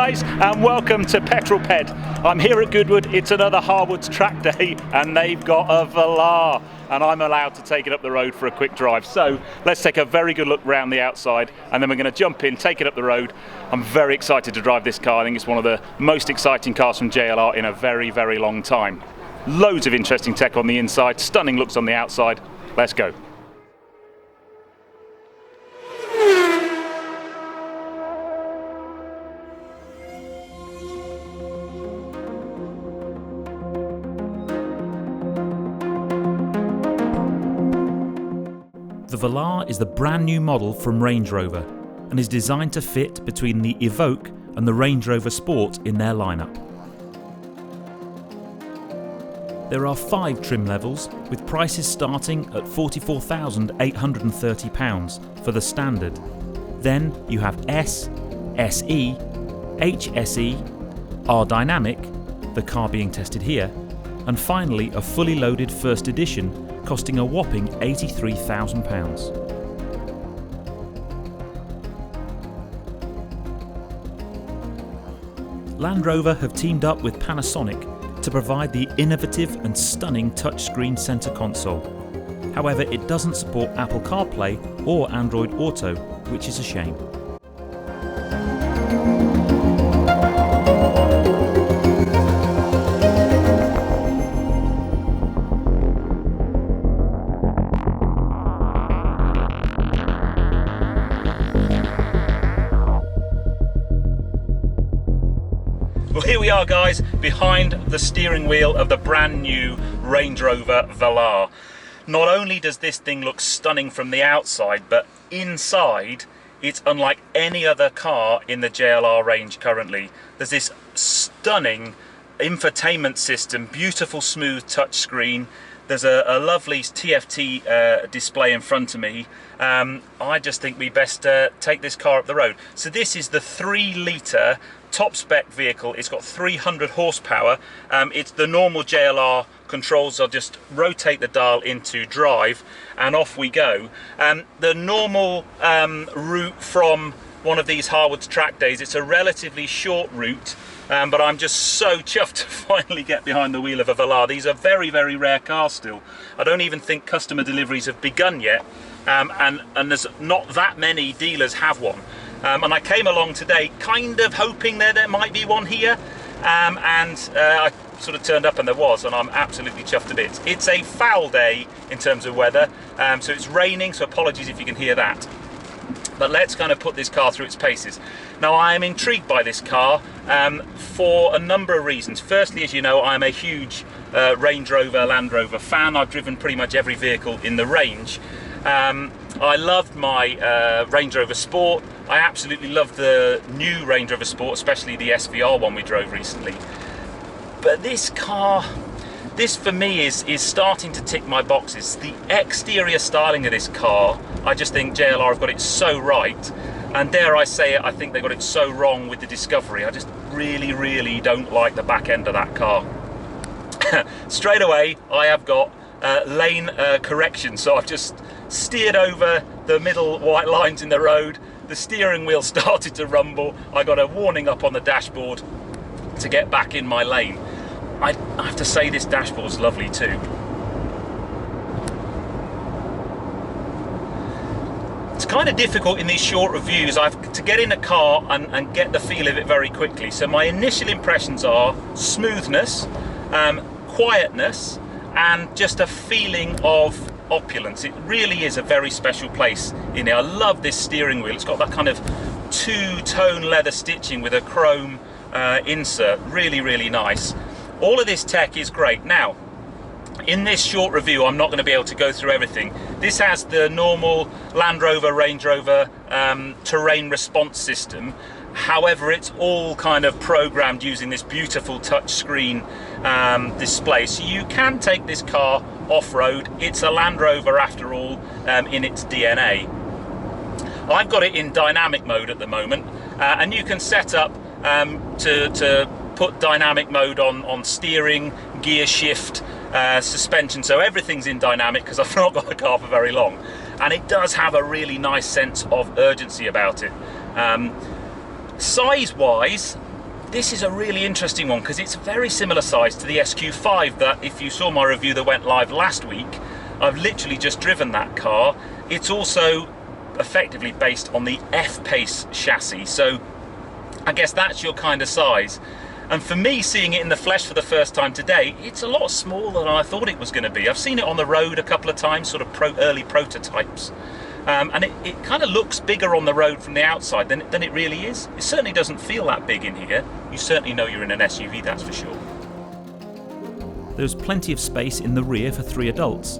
guys, and welcome to Petrol Ped. I'm here at Goodwood. It's another Harwoods track day, and they've got a Velar, and I'm allowed to take it up the road for a quick drive. So let's take a very good look around the outside, and then we're going to jump in, take it up the road. I'm very excited to drive this car. I think it's one of the most exciting cars from JLR in a very, very long time. Loads of interesting tech on the inside, stunning looks on the outside. Let's go. The Velar is the brand new model from Range Rover and is designed to fit between the Evoque and the Range Rover Sport in their lineup. There are 5 trim levels with prices starting at £44,830 for the standard. Then you have S, SE, HSE, R Dynamic, the car being tested here, and finally a fully loaded first edition costing a whopping £83,000. Land Rover have teamed up with Panasonic to provide the innovative and stunning touchscreen centre console. However, it doesn't support Apple CarPlay or Android Auto, which is a shame. Well, here we are, guys, behind the steering wheel of the brand new Range Rover Velar. Not only does this thing look stunning from the outside, but inside it's unlike any other car in the JLR range currently. There's this stunning infotainment system, beautiful smooth touchscreen. There's a lovely TFT display in front of me. I just think we best take this car up the road. So this is the 3-litre top spec vehicle. It's got 300 horsepower. It's the normal JLR controls. I'll just rotate the dial into drive and off we go. The normal route from one of these Harwoods track days, it's a relatively short route, but I'm just so chuffed to finally get behind the wheel of a Velar. These are very, very rare cars still. I don't even think customer deliveries have begun yet, and there's not that many dealers have one. And I came along today kind of hoping there might be one here, and I sort of turned up and there was, and I'm absolutely chuffed to bits. It's a foul day in terms of weather, so it's raining, so apologies if you can hear that. But let's kind of put this car through its paces. Now, I am intrigued by this car for a number of reasons. Firstly, as you know, I'm a huge Range Rover, Land Rover fan. I've driven pretty much every vehicle in the range. I loved my Range Rover Sport. I absolutely love the new Range Rover Sport, especially the SVR one we drove recently. But this car, this for me is starting to tick my boxes. The exterior styling of this car, I just think JLR have got it so right. And dare I say it, I think they got it so wrong with the Discovery. I just really, really don't like the back end of that car. Straight away, I have got lane correction, so I've just steered over the middle white lines in the road. The steering wheel started to rumble. I got a warning up on the dashboard to get back in my lane. I have to say this dashboard's lovely too. It's kind of difficult in these short reviews. I've to get in a car and get the feel of it very quickly. So my initial impressions are smoothness, quietness, and just a feeling of opulence. It really is a very special place in here. I love this steering wheel. It's got that kind of two-tone leather stitching with a chrome insert. Really, really nice. All of this tech is great. Now, in this short review, I'm not going to be able to go through everything. This has the normal Land Rover, Range Rover terrain response system. However, it's all kind of programmed using this beautiful touchscreen display. So you can take this car off-road. It's a Land Rover after all, in its DNA. I've got it in dynamic mode at the moment, and you can set up to put dynamic mode on steering, gear shift, suspension, so everything's in dynamic because I've not got the car for very long, and it does have a really nice sense of urgency about it. Size-wise, this is a really interesting one because it's very similar size to the SQ5 that, if you saw my review that went live last week, I've literally just driven that car. It's also effectively based on the F-Pace chassis, so I guess that's your kind of size. And for me, seeing it in the flesh for the first time today, it's a lot smaller than I thought it was going to be. I've seen it on the road a couple of times, sort of early prototypes, and it kind of looks bigger on the road from the outside than it really is. It certainly doesn't feel that big in here. You certainly know you're in an SUV, that's for sure. There's plenty of space in the rear for 3 adults,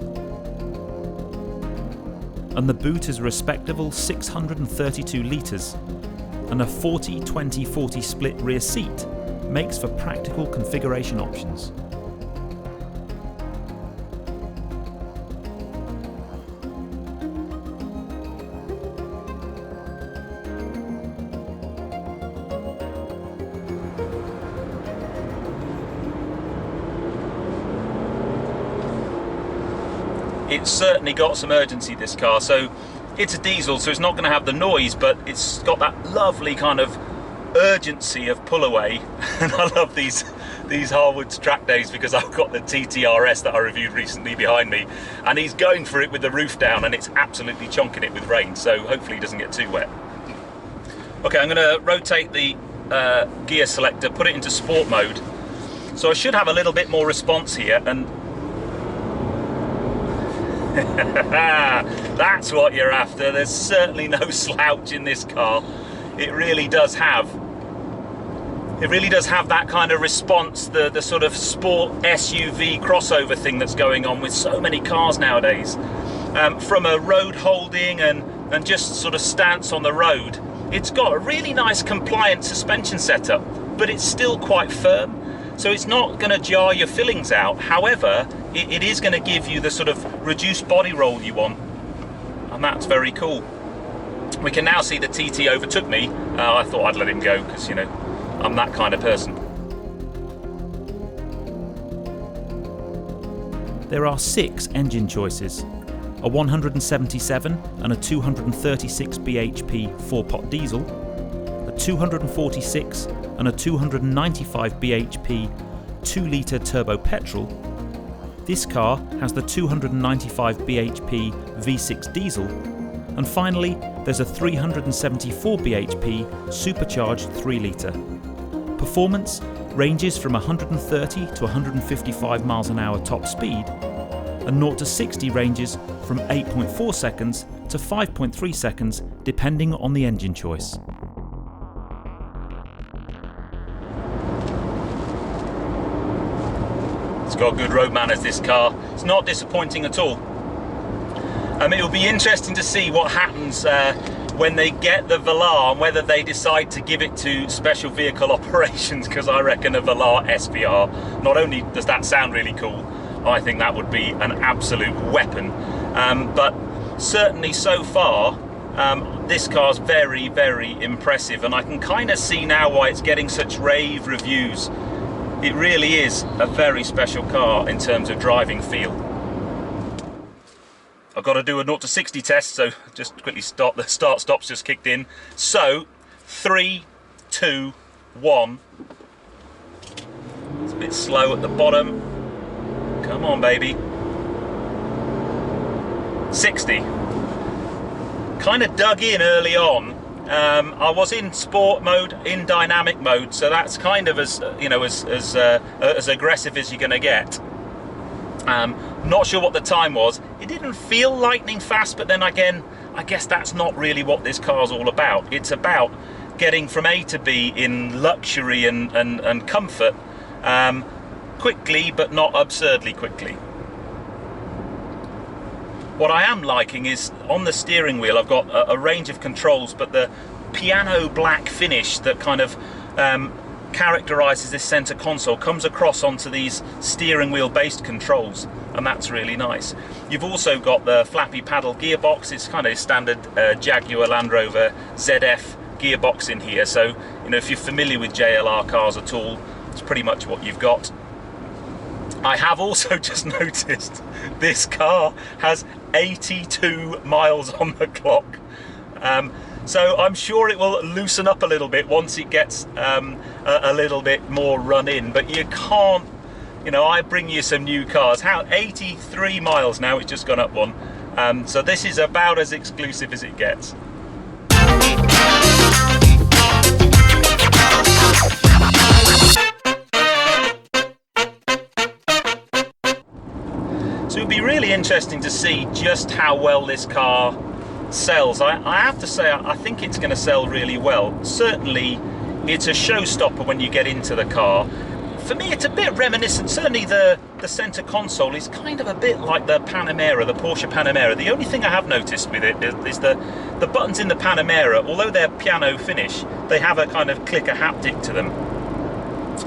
and the boot is a respectable 632 litres, and a 40-20-40 split rear seat makes for practical configuration options. It's certainly got some urgency, this car. So it's a diesel, so it's not going to have the noise, but it's got that lovely kind of urgency of pull away. And I love these Harwoods track days because I've got the TTRS that I reviewed recently behind me, and he's going for it with the roof down, and it's absolutely chonking it with rain, so hopefully he doesn't get too wet. Okay, I'm going to rotate the gear selector, put it into sport mode, so I should have a little bit more response here, and that's what you're after. There's certainly no slouch in this car. It really does have that kind of response, the sort of sport SUV crossover thing that's going on with so many cars nowadays. From a road holding and just sort of stance on the road, it's got a really nice compliant suspension setup, but it's still quite firm. So it's not going to jar your fillings out. However, it is going to give you the sort of reduced body roll you want, and that's very cool. We can now see the TT overtook me. I thought I'd let him go because, you know, I'm that kind of person. There are 6 engine choices: a 177 and a 236 bhp 4-pot diesel, a 246 and a 295 bhp 2-litre turbo petrol. This car has the 295 bhp V6 diesel, and finally there's a 374 bhp supercharged 3-litre. Performance ranges from 130 to 155 miles an hour top speed, and 0 to 60 ranges from 8.4 seconds to 5.3 seconds depending on the engine choice. It's got good road manners, this car. It's not disappointing at all. It'll be interesting to see what happens when they get the Velar, and whether they decide to give it to special vehicle operations, because I reckon a Velar SVR, not only does that sound really cool, I think that would be an absolute weapon. But certainly so far, this car's very, very impressive, and I can kind of see now why it's getting such rave reviews. It really is a very special car in terms of driving feel. I've got to do a 0 to 60 test, so just quickly stop. The start-stop's just kicked in. So, 3, 2, 1. It's a bit slow at the bottom. Come on, baby. 60. Kind of dug in early on. I was in sport mode, in dynamic mode, so that's kind of as as aggressive as you're going to get. Not sure what the time was. It didn't feel lightning fast, but then again, I guess that's not really what this car's all about. It's about getting from A to B in luxury and comfort, quickly, but not absurdly quickly. What I am liking is, on the steering wheel, I've got a range of controls, but the piano black finish that kind of characterises this centre console comes across onto these steering wheel based controls, and that's really nice. You've also got the flappy paddle gearbox. It's kind of standard Jaguar Land Rover ZF gearbox in here, so you know, if you're familiar with JLR cars at all, it's pretty much what you've got. I have also just noticed this car has 82 miles on the clock. So I'm sure it will loosen up a little bit once it gets a little bit more run in, but you can't, you know, I bring you some new cars. How, 83 miles now, it's just gone up one. So this is about as exclusive as it gets. So it'll be really interesting to see just how well this car sells. I have to say, I think it's going to sell really well. Certainly, it's a showstopper when you get into the car. For me, it's a bit reminiscent. Certainly, the center console is kind of a bit like the Panamera, the Porsche Panamera. The only thing I have noticed with it is the buttons in the Panamera, although they're piano finish, they have a kind of clicker haptic to them.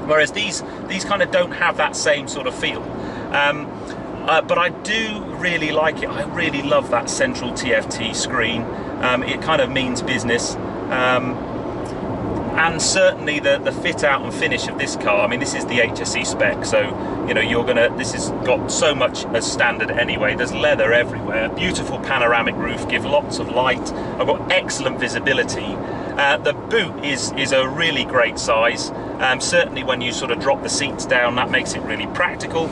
Whereas these kind of don't have that same sort of feel. But I do really like it. I really love that central TFT screen. It kind of means business. And certainly the fit out and finish of this car, I mean, this is the HSE spec, so, you know, this has got so much as standard anyway. There's leather everywhere, beautiful panoramic roof, give lots of light. I've got excellent visibility. The boot is a really great size. Certainly when you sort of drop the seats down, that makes it really practical.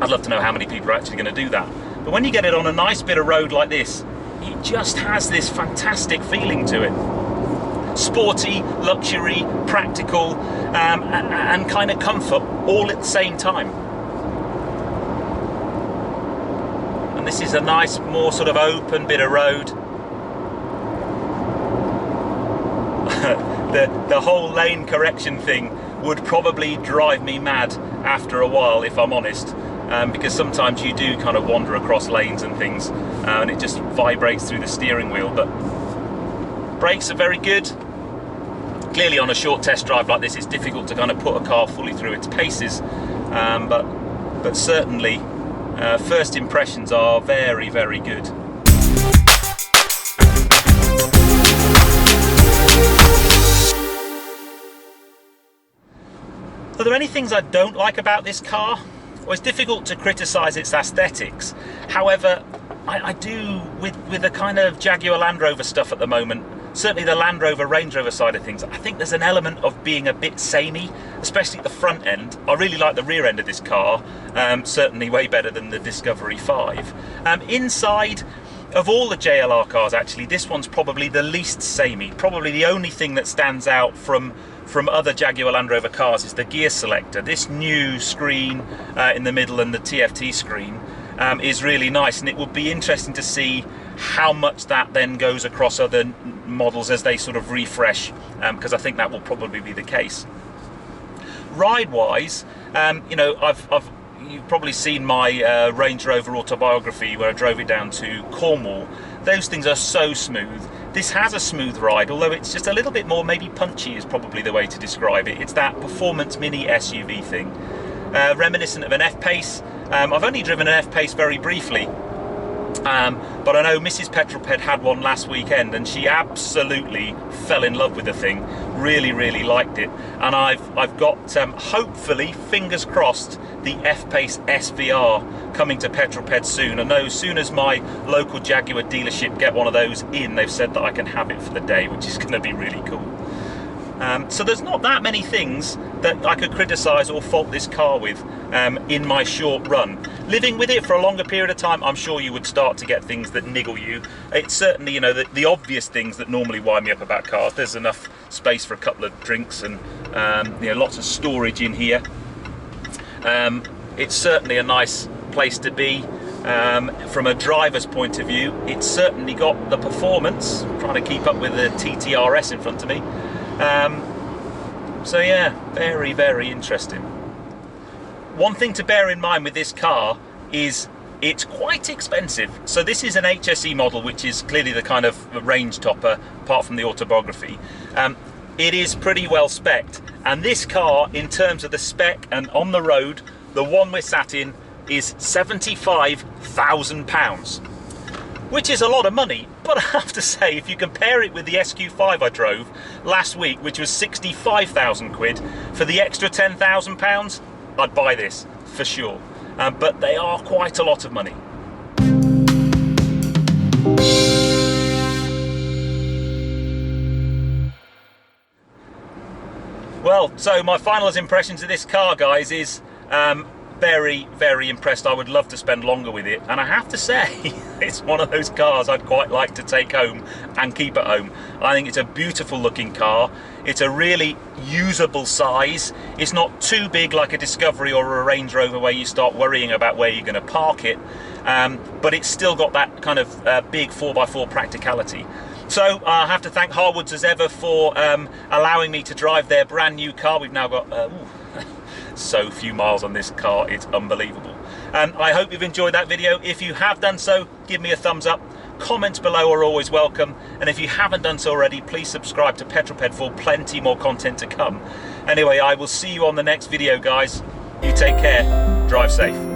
I'd love to know how many people are actually going to do that. But when you get it on a nice bit of road like this, it just has this fantastic feeling to it. Sporty, luxury, practical, and kind of comfort all at the same time. And this is a nice, more sort of open bit of road. The whole lane correction thing would probably drive me mad after a while, if I'm honest. Because sometimes you do kind of wander across lanes and things, and it just vibrates through the steering wheel. But brakes are very good. Clearly on a short test drive like this, it's difficult to kind of put a car fully through its paces, but certainly first impressions are very, very good. Are there any things I don't like about this car? Well, it's difficult to criticise its aesthetics. However, I do, with the kind of Jaguar Land Rover stuff at the moment, certainly the Land Rover Range Rover side of things, I think there's an element of being a bit samey, especially at the front end. I really like the rear end of this car, certainly way better than the Discovery 5. Inside, of all the JLR cars actually, this one's probably the least samey. Probably the only thing that stands out from other Jaguar Land Rover cars is the gear selector. This new screen in the middle and the TFT screen is really nice, and it would be interesting to see how much that then goes across other models as they sort of refresh, because I think that will probably be the case. Ride-wise, you know, you've probably seen my Range Rover autobiography where I drove it down to Cornwall. Those things are so smooth. This has a smooth ride, although it's just a little bit more, maybe punchy is probably the way to describe it. It's that performance mini SUV thing, reminiscent of an F-Pace. I've only driven an F-Pace very briefly, but I know Mrs. Petrolped had one last weekend and she absolutely fell in love with the thing. Really, really liked it. And I've got, hopefully, fingers crossed, the F-Pace SVR coming to Petrolped soon. I know as soon as my local Jaguar dealership get one of those in, they've said that I can have it for the day, which is going to be really cool. So there's not that many things that I could criticise or fault this car with in my short run. Living with it for a longer period of time, I'm sure you would start to get things that niggle you. It's certainly, you know, the obvious things that normally wind me up about cars. There's enough space for a couple of drinks and you know, lots of storage in here. It's certainly a nice place to be. From a driver's point of view, it's certainly got the performance. I'm trying to keep up with the TTRS in front of me. So yeah, very, very interesting. One thing to bear in mind with this car is it's quite expensive. So this is an HSE model, which is clearly the kind of range topper, apart from the autobiography. It is pretty well spec'd. And this car, in terms of the spec and on the road, the one we're sat in is £75,000, which is a lot of money. But I have to say, if you compare it with the SQ5 I drove last week, which was 65,000 quid, for the extra £10,000, I'd buy this for sure. But they are quite a lot of money. Well, so my final impressions of this car, guys, is very, very impressed. I would love to spend longer with it, and I have to say it's one of those cars I'd quite like to take home and keep at home. I think it's a beautiful looking car. It's a really usable size. It's not too big like a Discovery or a Range Rover where you start worrying about where you're going to park it, but it's still got that kind of big 4x4 practicality. So I have to thank Harwoods as ever for allowing me to drive their brand new car. We've now got so few miles on this car, it's unbelievable. I hope you've enjoyed that video. If you have done so, give me a thumbs up. Comments below are always welcome, and if you haven't done so already, please subscribe to Petrol for plenty more content to come. Anyway, I will see you on the next video, guys. You take care, drive safe.